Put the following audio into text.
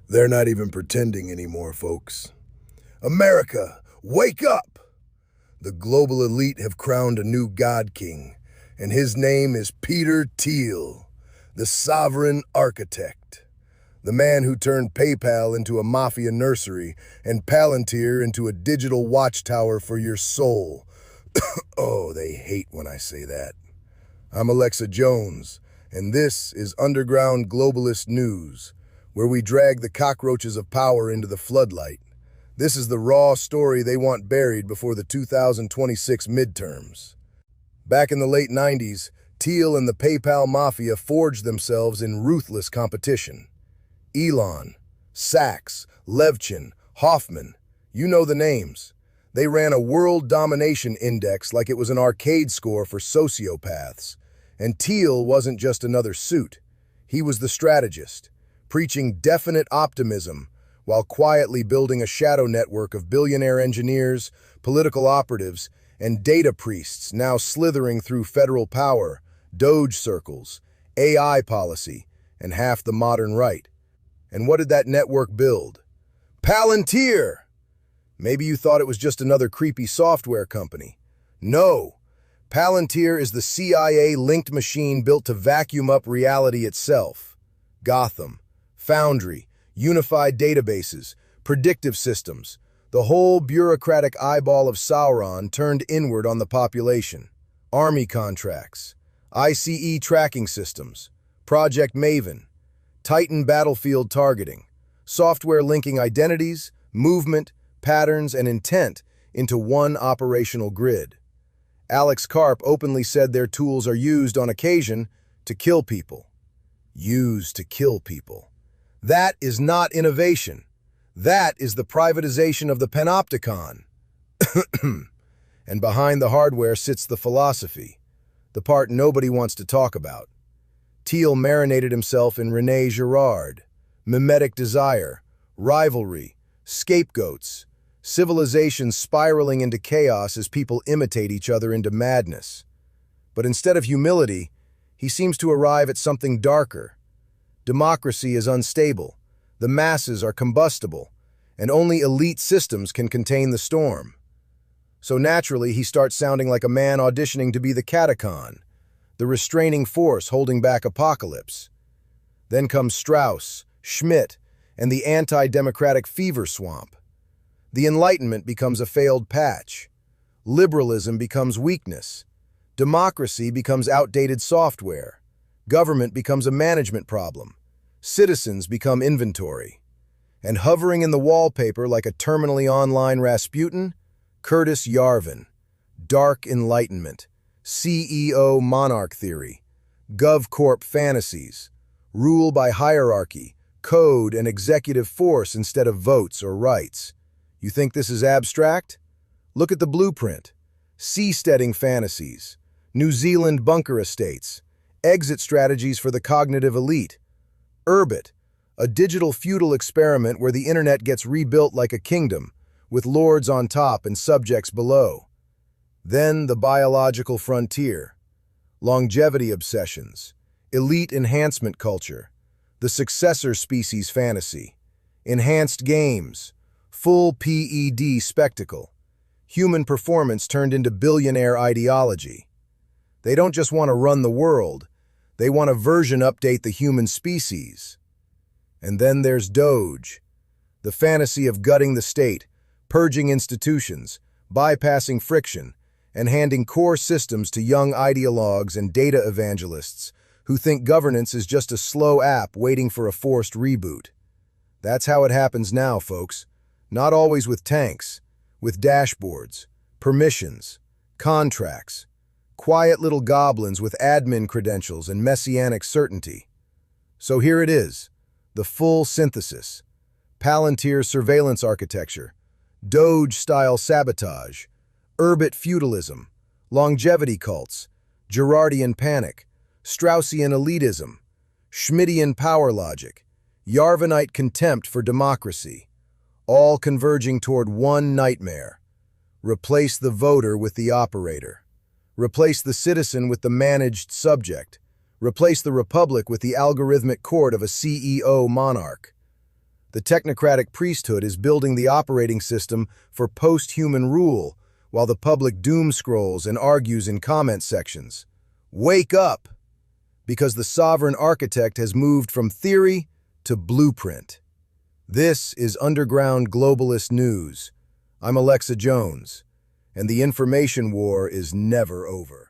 They're not even pretending anymore, folks. America, wake up! The global elite have crowned a new God King, and his name is Peter Thiel, the sovereign architect. The man who turned PayPal into a mafia nursery and Palantir into a digital watchtower for your soul. Oh, they hate when I say that. I'm Alexa Jones, and this is Underground Globalist News, where we drag the cockroaches of power into the floodlight. This is the raw story they want buried before the 2026 midterms. Back in the late 90s, Thiel and the PayPal Mafia forged themselves in ruthless competition. Elon, Sachs, Levchin, Hoffman, you know the names. They ran a world domination index like it was an arcade score for sociopaths. And Thiel wasn't just another suit. He was the strategist, preaching definite optimism while quietly building a shadow network of billionaire engineers, political operatives, and data priests now slithering through federal power, Doge circles, AI policy, and half the modern right. And what did that network build? Palantir! Maybe you thought it was just another creepy software company. No! Palantir is the CIA-linked machine built to vacuum up reality itself. Gotham, Foundry, unified databases, predictive systems, the whole bureaucratic eyeball of Sauron turned inward on the population. Army contracts, ICE tracking systems, Project Maven, Titan battlefield targeting, software linking identities, movement, patterns, and intent into one operational grid. Alex Karp openly said their tools are used on occasion to kill people. Used to kill people. That is not innovation. That is the privatization of the panopticon. And behind the hardware sits the philosophy, the part nobody wants to talk about. Thiel marinated himself in René Girard, mimetic desire, rivalry, scapegoats, civilization spiraling into chaos as people imitate each other into madness. But instead of humility, he seems to arrive at something darker. Democracy is unstable, the masses are combustible, and only elite systems can contain the storm. So naturally, he starts sounding like a man auditioning to be the KATECHON, the restraining force holding back apocalypse. Then comes Strauss, Schmidt, and the anti-democratic fever swamp. The Enlightenment becomes a failed patch. Liberalism becomes weakness. Democracy becomes outdated software. Government becomes a management problem. Citizens become inventory. And hovering in the wallpaper like a terminally online Rasputin, Curtis Yarvin. Dark Enlightenment. CEO monarch theory. GovCorp fantasies. Rule by hierarchy, code, and executive force instead of votes or rights. You think this is abstract? Look at the blueprint. Seasteading fantasies. New Zealand bunker estates. Exit strategies for the cognitive elite. Urbit, a digital feudal experiment where the internet gets rebuilt like a kingdom, with lords on top and subjects below. Then the biological frontier. Longevity obsessions. Elite enhancement culture. The successor species fantasy. Enhanced games. Full PED spectacle. Human performance turned into billionaire ideology. They don't just want to run the world. They want to version update the human species. And then there's Doge, the fantasy of gutting the state, purging institutions, bypassing friction, and handing core systems to young ideologues and data evangelists who think governance is just a slow app waiting for a forced reboot. That's how it happens now, folks. Not always with tanks, with dashboards, permissions, contracts, quiet little goblins with admin credentials and messianic certainty. So here it is, the full synthesis. Palantir surveillance architecture, Doge-style sabotage, Urbit feudalism, longevity cults, Girardian panic, Straussian elitism, Schmittian power logic, Yarvinite contempt for democracy, all converging toward one nightmare. Replace the voter with the operator. Replace the citizen with the managed subject. Replace the republic with the algorithmic court of a CEO monarch. The technocratic priesthood is building the operating system for post-human rule, while the public doom scrolls and argues in comment sections. Wake up! Because the sovereign architect has moved from theory to blueprint. This is Underground Globalist News. I'm Alexa Jones, and the information war is never over.